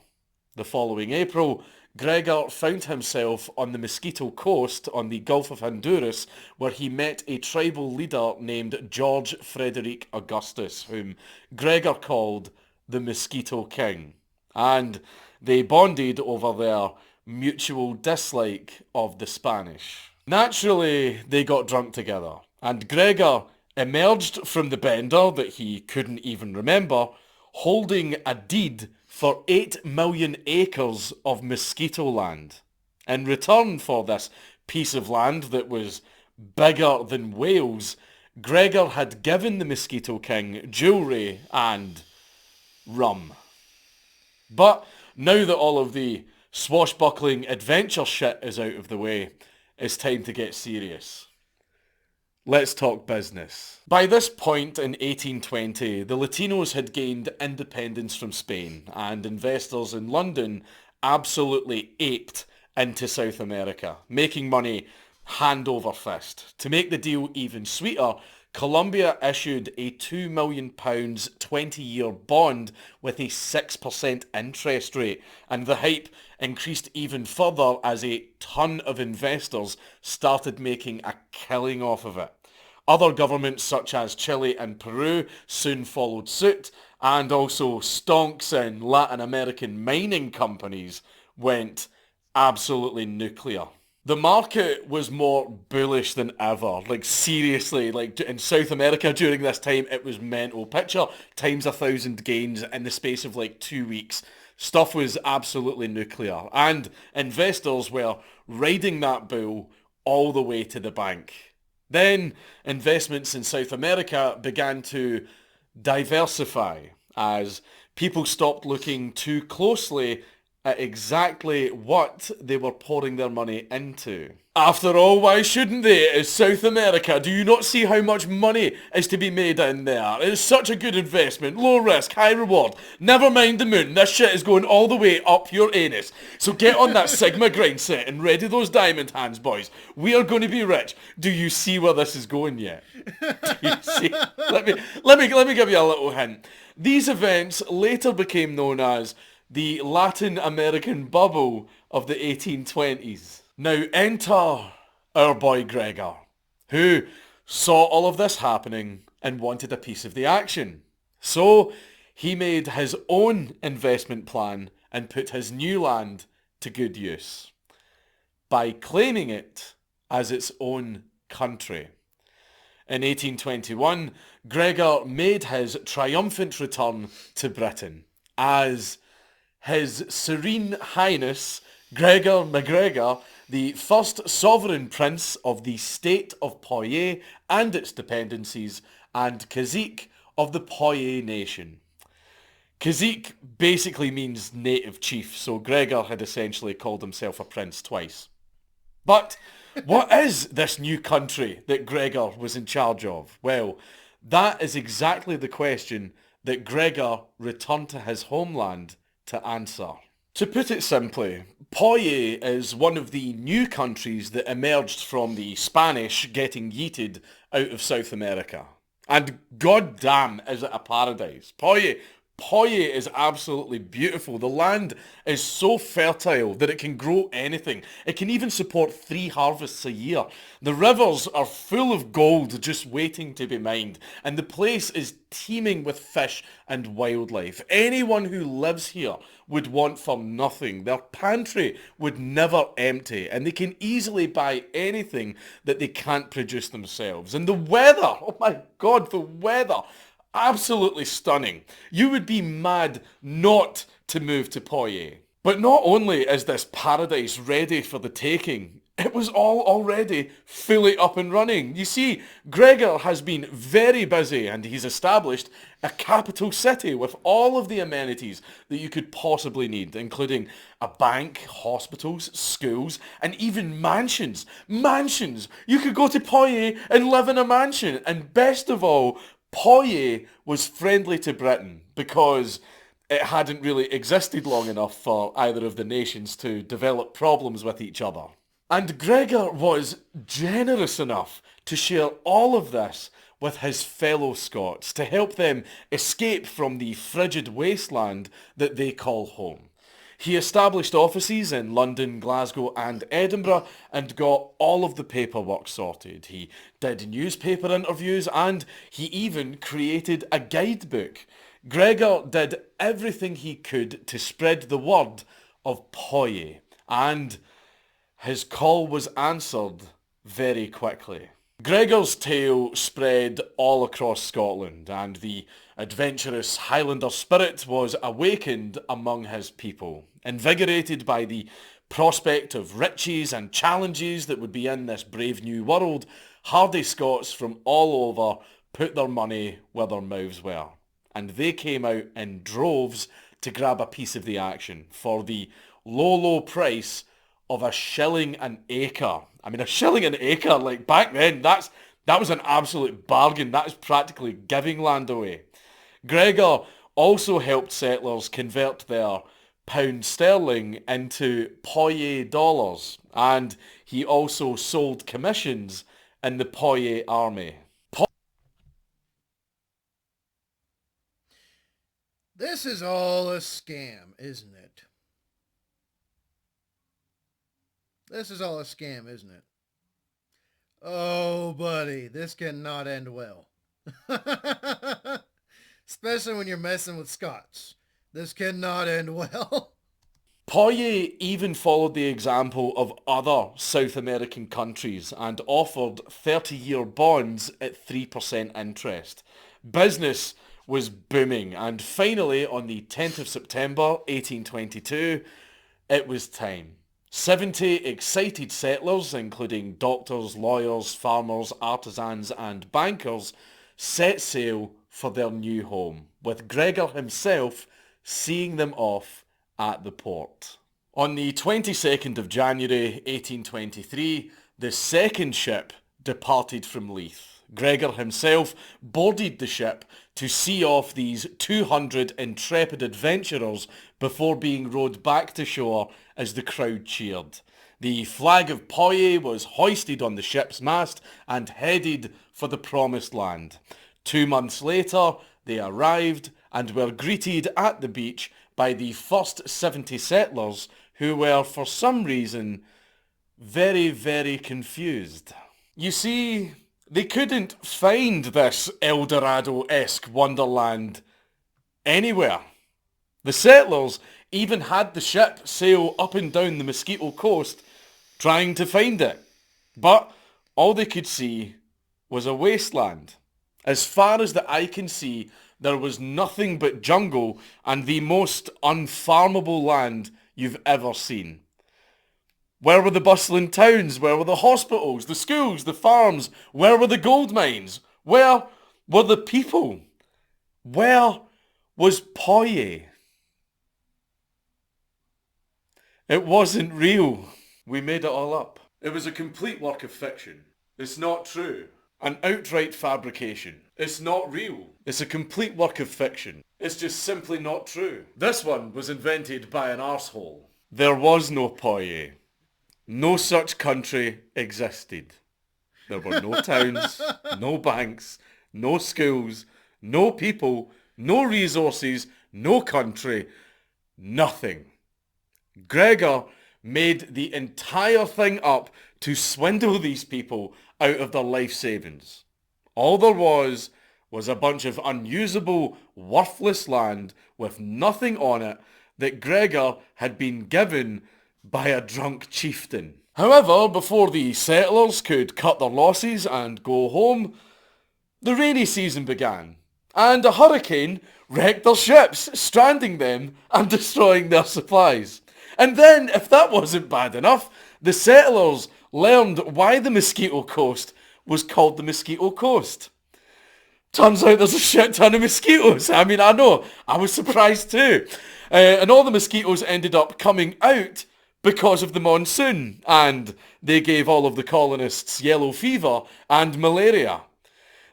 The following April, Gregor found himself on the Mosquito Coast on the Gulf of Honduras, where he met a tribal leader named George Frederick Augustus, whom Gregor called the Mosquito King. And they bonded over their mutual dislike of the Spanish. Naturally, they got drunk together, and Gregor emerged from the bender that he couldn't even remember, holding a deed for 8 million acres of mosquito land. In return for this piece of land that was bigger than Wales, Gregor had given the Mosquito King jewellery and rum. But now that all of the swashbuckling adventure shit is out of the way, it's time to get serious. Let's talk business. By this point in 1820, the Latinos had gained independence from Spain, and investors in London absolutely aped into South America, making money hand over fist. To make the deal even sweeter, Colombia issued a £2 million 20-year bond with a 6% interest rate, and the hype increased even further as a ton of investors started making a killing off of it. Other governments such as Chile and Peru soon followed suit, and also stonks in Latin American mining companies went absolutely nuclear. The market was more bullish than ever. Like seriously, like in South America during this time, it was mental. Picture times 1,000 gains in the space of like 2 weeks. Stuff was absolutely nuclear. And investors were riding that bull all the way to the bank. Then investments in South America began to diversify as people stopped looking too closely at exactly what they were pouring their money into. After all, why shouldn't they? It's South America. Do you not see how much money is to be made in there? It's such a good investment. Low risk, high reward. Never mind the moon. This shit is going all the way up your anus. So get on that Sigma grind set and ready those diamond hands, boys. We are going to be rich. Do you see where this is going yet? Do you see? Let me give you a little hint. These events later became known as the Latin American bubble of the 1820s. Now enter our boy Gregor, who saw all of this happening and wanted a piece of the action. So he made his own investment plan and put his new land to good use by claiming it as its own country. In 1821, Gregor made his triumphant return to Britain as His Serene Highness Gregor MacGregor, the first sovereign prince of the state of Poyet and its dependencies, and cazique of the Poyet nation. Cazique basically means native chief, so Gregor had essentially called himself a prince twice. But what is this new country that Gregor was in charge of? Well, that is exactly the question that Gregor returned to his homeland to answer. To put it simply, Poyet is one of the new countries that emerged from the Spanish getting yeeted out of South America. And goddamn is it a paradise. Poyet is absolutely beautiful. The land is so fertile that it can grow anything. It can even support 3 harvests a year. The rivers are full of gold just waiting to be mined. And the place is teeming with fish and wildlife. Anyone who lives here would want for nothing. Their pantry would never empty. And they can easily buy anything that they can't produce themselves. And the weather, oh my God, the weather. Absolutely stunning. You would be mad not to move to Poyet. But not only is this paradise ready for the taking, it was all already fully up and running. You see, Gregor has been very busy and he's established a capital city with all of the amenities that you could possibly need, including a bank, hospitals, schools, and even mansions. Mansions! You could go to Poyet and live in a mansion. And best of all, Poyet was friendly to Britain because it hadn't really existed long enough for either of the nations to develop problems with each other. And Gregor was generous enough to share all of this with his fellow Scots to help them escape from the frigid wasteland that they call home. He established offices in London, Glasgow and Edinburgh and got all of the paperwork sorted. He did newspaper interviews and he even created a guidebook. Gregor did everything he could to spread the word of Poye, and his call was answered very quickly. Gregor's tale spread all across Scotland, and the adventurous Highlander spirit was awakened among his people. Invigorated by the prospect of riches and challenges that would be in this brave new world, hardy Scots from all over put their money where their mouths were. And they came out in droves to grab a piece of the action for the low, low price of £1 an acre. I mean, £1 an acre, like back then, that was an absolute bargain. That is practically giving land away. Gregor also helped settlers convert their pound sterling into Poye dollars, and he also sold commissions in the Poye army. This is all a scam, isn't it? This is all a scam, isn't it? Oh, buddy, this cannot end well. Especially when you're messing with Scots. This cannot end well. Poye even followed the example of other South American countries and offered 30-year bonds at 3% interest. Business was booming, and finally on the 10th of September 1822, it was time. 70 excited settlers, including doctors, lawyers, farmers, artisans and bankers, set sail for their new home, with Gregor himself seeing them off at the port. On the 22nd of January 1823, the second ship departed from Leith. Gregor himself boarded the ship to see off these 200 intrepid adventurers before being rowed back to shore as the crowd cheered. The flag of Poye was hoisted on the ship's mast and headed for the promised land. 2 months later, they arrived and were greeted at the beach by the first 70 settlers who were, for some reason, very, very confused. You see, they couldn't find this El Dorado-esque wonderland anywhere. The settlers even had the ship sail up and down the Mosquito Coast trying to find it. But all they could see was a wasteland. As far as the eye can see, there was nothing but jungle and the most unfarmable land you've ever seen. Where were the bustling towns? Where were the hospitals, the schools, the farms? Where were the gold mines? Where were the people? Where was Poye? It wasn't real. We made it all up. It was a complete work of fiction. It's not true. An outright fabrication. It's not real. It's a complete work of fiction. It's just simply not true. This one was invented by an arsehole. There was no Poye. No such country existed. There were no towns, no banks, no schools, no people, no resources, no country, nothing. Gregor made the entire thing up to swindle these people out of their life savings. All there was a bunch of unusable, worthless land with nothing on it that Gregor had been given by a drunk chieftain. However, before the settlers could cut their losses and go home, the rainy season began, and a hurricane wrecked their ships, stranding them and destroying their supplies. And then, if that wasn't bad enough, the settlers learned why the Mosquito Coast was called the Mosquito Coast. Turns out there's a shit ton of mosquitoes. I mean, I know, I was surprised too. And all the mosquitoes ended up coming out because of the monsoon, and they gave all of the colonists yellow fever and malaria.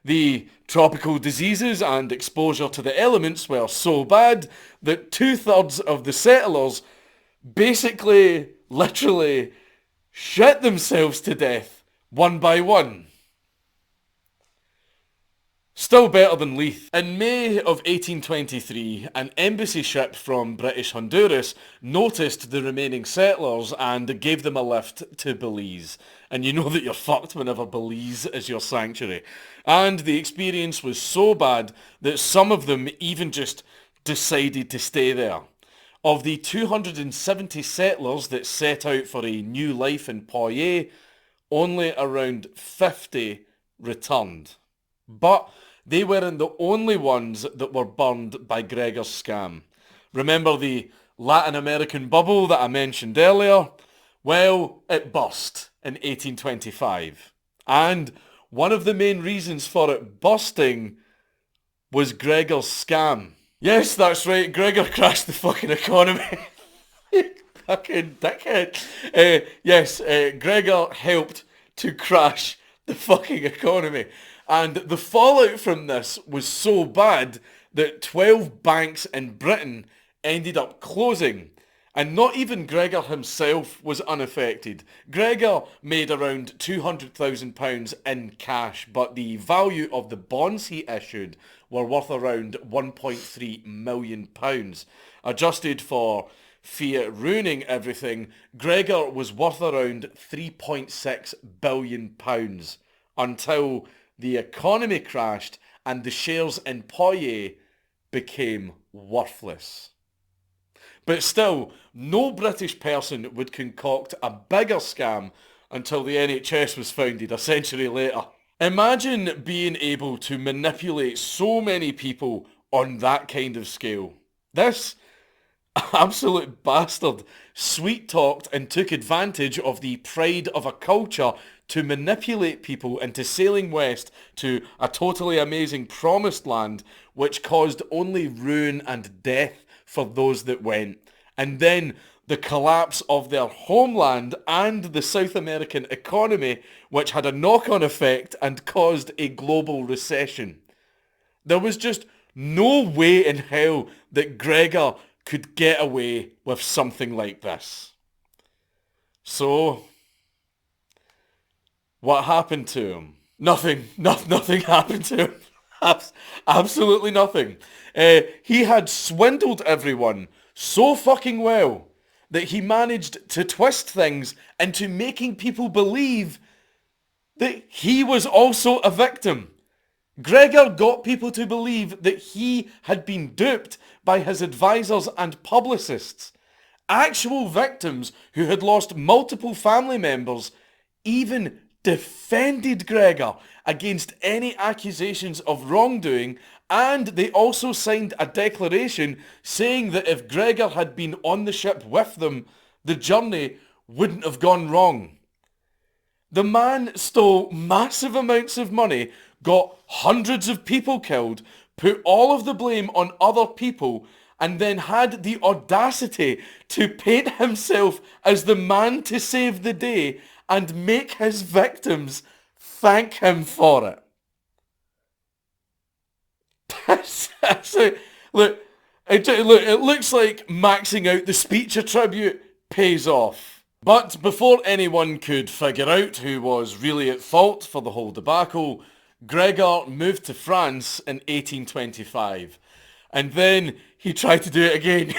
The tropical diseases and exposure to the elements were so bad that 2/3 of the settlers basically, literally, shit themselves to death, one by one. Still better than Leith. In May of 1823, an embassy ship from British Honduras noticed the remaining settlers and gave them a lift to Belize. And you know that you're fucked whenever Belize is your sanctuary. And the experience was so bad that some of them even just decided to stay there. Of the 270 settlers that set out for a new life in Poitiers, only around 50 returned. But they weren't the only ones that were burned by Gregor's scam. Remember the Latin American bubble that I mentioned earlier? Well, it burst in 1825. And one of the main reasons for it bursting was Gregor's scam. Yes, that's right, Gregor crashed the fucking economy. Fucking dickhead. Yes, Gregor helped to crash the fucking economy. And the fallout from this was so bad that 12 banks in Britain ended up closing. And not even Gregor himself was unaffected. Gregor made around £200,000 in cash, but the value of the bonds he issued were worth around £1.3 million. Adjusted for fiat ruining everything, Gregor was worth around £3.6 billion until the economy crashed and the shares in Poitiers became worthless. But still, no British person would concoct a bigger scam until the NHS was founded a century later. Imagine being able to manipulate so many people on that kind of scale. This absolute bastard sweet-talked and took advantage of the pride of a culture to manipulate people into sailing west to a totally amazing promised land, which caused only ruin and death for those that went. And then the collapse of their homeland and the South American economy, which had a knock-on effect and caused a global recession. There was just no way in hell that Gregor could get away with something like this. So, what happened to him? Nothing happened to him. Absolutely nothing. He had swindled everyone so fucking well that he managed to twist things into making people believe that he was also a victim. Gregor got people to believe that he had been duped by his advisors and publicists. Actual victims who had lost multiple family members even defended Gregor against any accusations of wrongdoing, and they also signed a declaration saying that if Gregor had been on the ship with them, the journey wouldn't have gone wrong. The man stole massive amounts of money, got hundreds of people killed, put all of the blame on other people, and then had the audacity to paint himself as the man to save the day and make his victims thank him for it. Look, it looks like maxing out the speech attribute pays off. But before anyone could figure out who was really at fault for the whole debacle, Gregor moved to France in 1825. And then he tried to do it again.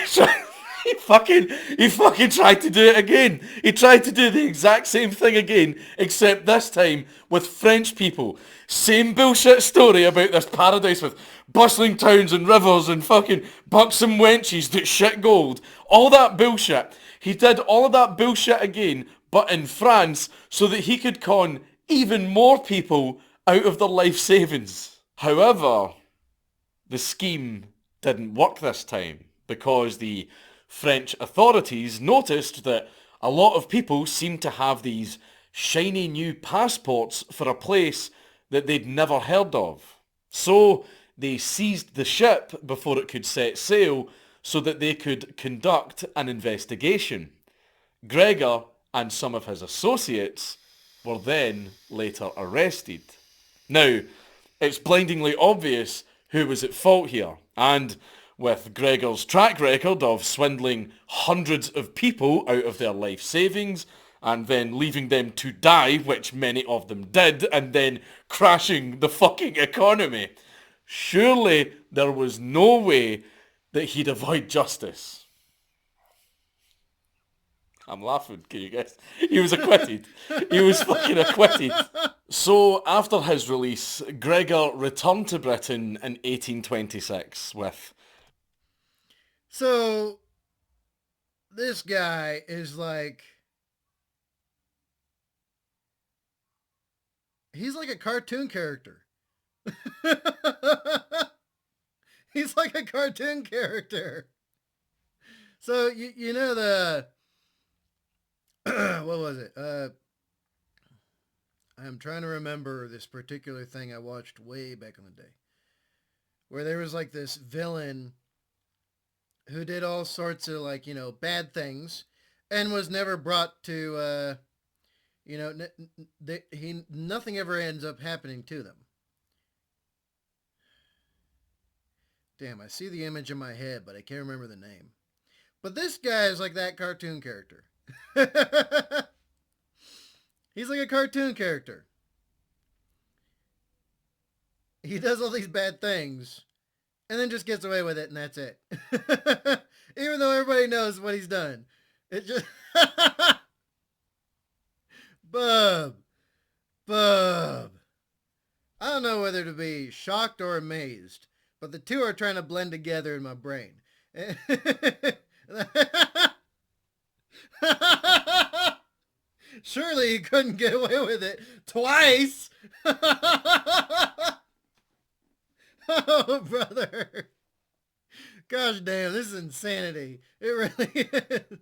He fucking tried to do it again. He tried to do the exact same thing again, except this time with French people. Same bullshit story about this paradise with bustling towns and rivers and fucking buxom wenches that shit gold. All that bullshit. He did all of that bullshit again, but in France, so that he could con even more people out of their life savings. However, the scheme didn't work this time, because the French authorities noticed that a lot of people seemed to have these shiny new passports for a place that they'd never heard of. So they seized the ship before it could set sail so that they could conduct an investigation. Gregor and some of his associates were then later arrested. Now, it's blindingly obvious who was at fault here, and with Gregor's track record of swindling hundreds of people out of their life savings and then leaving them to die, which many of them did, and then crashing the fucking economy. Surely there was no way that he'd avoid justice. I'm laughing, can you guess? He was acquitted. He was fucking acquitted. So, after his release, Gregor returned to Britain in 1826 with... So, this guy is like... He's like a cartoon character. He's like a cartoon character. So, you know the... what was it? I'm trying to remember this particular thing I watched way back in the day. Where there was like this villain who did all sorts of like, you know, bad things and was never brought to, you know, nothing ever ends up happening to them. Damn, I see the image in my head, but I can't remember the name. But this guy is like that cartoon character. He's like a cartoon character. He does all these bad things and then just gets away with it, and that's it. Even though everybody knows what he's done. It just... Bub. I don't know whether to be shocked or amazed, but the two are trying to blend together in my brain. Surely he couldn't get away with it twice. Oh, brother. Gosh damn, this is insanity. It really is.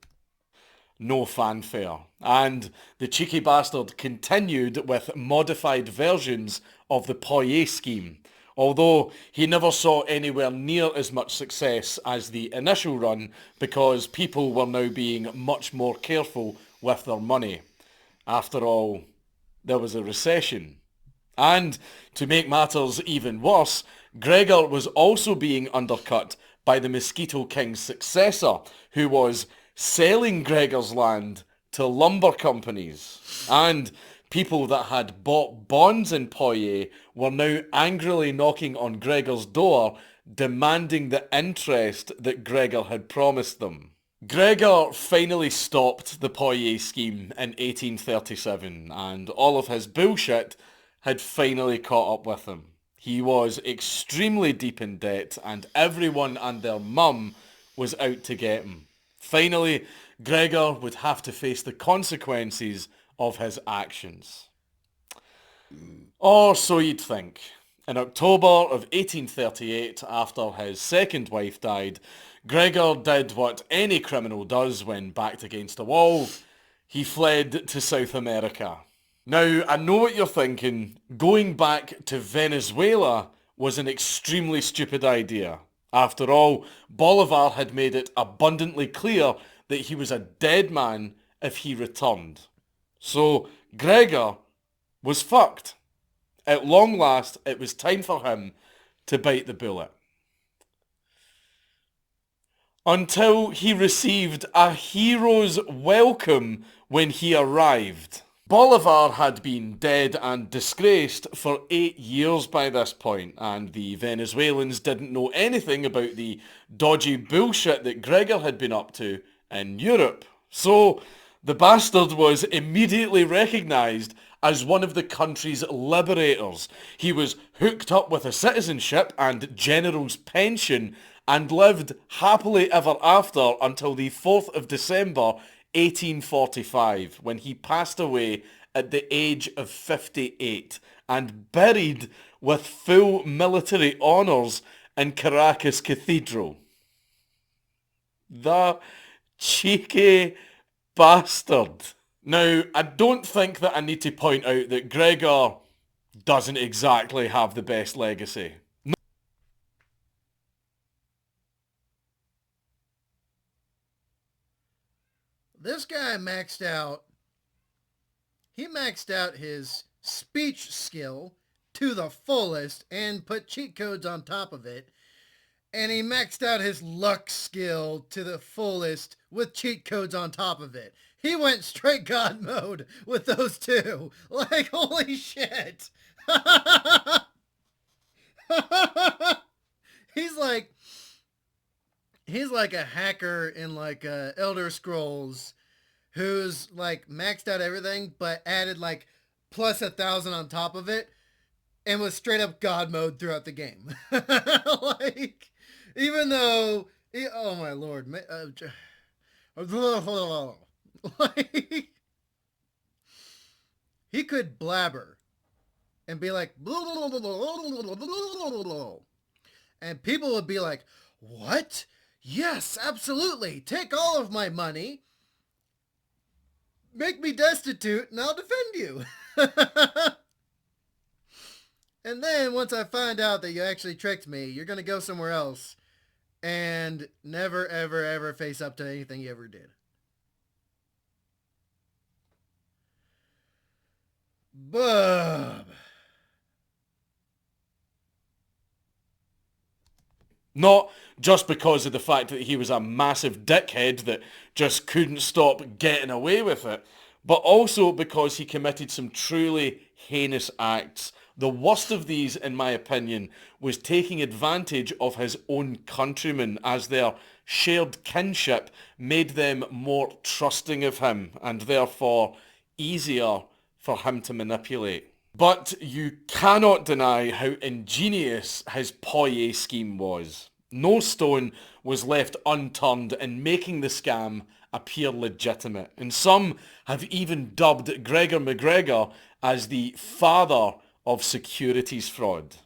No fanfare. And the cheeky bastard continued with modified versions of the Poirier scheme, although he never saw anywhere near as much success as the initial run because people were now being much more careful with their money. After all, there was a recession. And to make matters even worse, Gregor was also being undercut by the Mosquito King's successor, who was selling Gregor's land to lumber companies. And people that had bought bonds in Poirier were now angrily knocking on Gregor's door, demanding the interest that Gregor had promised them. Gregor finally stopped the Poirier scheme in 1837, and all of his bullshit had finally caught up with him. He was extremely deep in debt, and everyone and their mum was out to get him. Finally, Gregor would have to face the consequences of his actions. Or so you'd think. In October of 1838, after his second wife died, Gregor did what any criminal does when backed against a wall. He fled to South America. Now, I know what you're thinking. Going back to Venezuela was an extremely stupid idea. After all, Bolivar had made it abundantly clear that he was a dead man if he returned. So, Gregor was fucked. At long last, it was time for him to bite the bullet. Until he received a hero's welcome when he arrived. Bolivar had been dead and disgraced for 8 years by this point, and the Venezuelans didn't know anything about the dodgy bullshit that Gregor had been up to in Europe. So the bastard was immediately recognised as one of the country's liberators. He was hooked up with a citizenship and general's pension and lived happily ever after until the 4th of December 1845, when he passed away at the age of 58 and buried with full military honours in Caracas Cathedral. The cheeky bastard. Now, I don't think that I need to point out that Gregor doesn't exactly have the best legacy. This guy maxed out, he maxed out his speech skill to the fullest and put cheat codes on top of it. And he maxed out his luck skill to the fullest with cheat codes on top of it. He went straight God mode with those two. Like, holy shit. he's like he's like a hacker in like Elder Scrolls who's like maxed out everything but added like plus 1,000 on top of it and was straight up God mode throughout the game. Like, even though oh my lord, like, he could blabber and be like, and people would be like, what? Yes, absolutely. Take all of my money. Make me destitute and I'll defend you. And then once I find out that you actually tricked me, you're going to go somewhere else and never, ever, ever face up to anything you ever did. Bub. Not just because of the fact that he was a massive dickhead that just couldn't stop getting away with it, but also because he committed some truly heinous acts. The worst of these, in my opinion, was taking advantage of his own countrymen, as their shared kinship made them more trusting of him and therefore easier for him to manipulate. But you cannot deny how ingenious his Poirier scheme was. No stone was left unturned in making the scam appear legitimate, and some have even dubbed Gregor MacGregor as the father of securities fraud.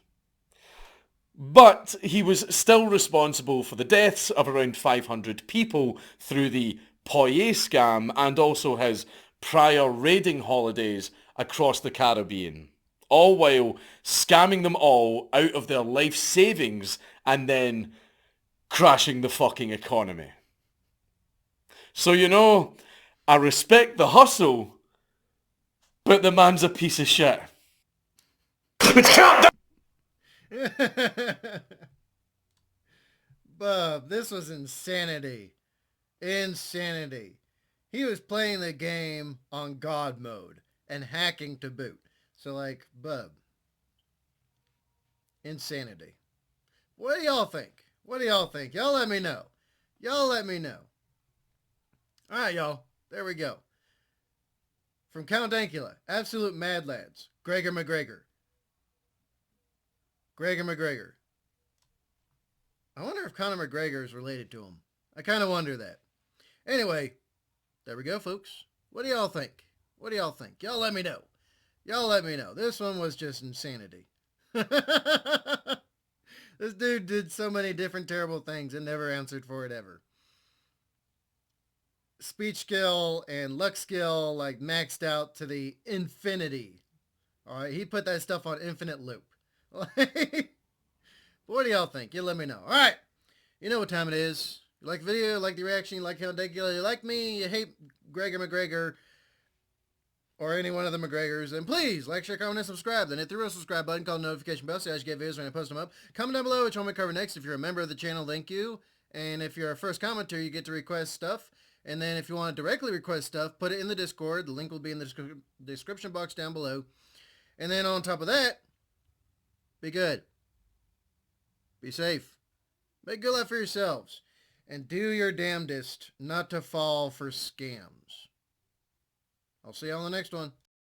But he was still responsible for the deaths of around 500 people through the Poirier scam and also his prior raiding holidays across the Caribbean, all while scamming them all out of their life savings and then crashing the fucking economy. So, you know, I respect the hustle, but the man's a piece of shit. Bub, this was insanity. Insanity. He was playing the game on God mode and hacking to boot. So, like, Bub. Insanity. What do y'all think? What do y'all think? Y'all let me know. Y'all let me know. Alright, y'all. There we go. From Count Dankula, Absolute Mad Lads, Gregor MacGregor. Gregor MacGregor. I wonder if Conor McGregor is related to him. I kind of wonder that. Anyway, there we go, folks. What do y'all think? What do y'all think? Y'all let me know. Y'all let me know. This one was just insanity. This dude did so many different terrible things and never answered for it ever. Speech skill and luck skill like maxed out to the infinity. Alright, he put that stuff on infinite loop. What do y'all think? You let me know. Alright, you know what time it is. You like the video, you like the reaction, you like how Dankula, you like me, you hate Gregor MacGregor, or any one of the MacGregors, and please like, share, comment, and subscribe. Then hit the real subscribe button, call the notification bell so you guys get videos when I post them up. Comment down below which one we cover next. If you're a member of the channel, thank you. And if you're a first commenter, you get to request stuff. And then if you want to directly request stuff, put it in the Discord. The link will be in the description box down below. And then on top of that, be good. Be safe. Make good life for yourselves. And do your damnedest not to fall for scams. I'll see you on the next one.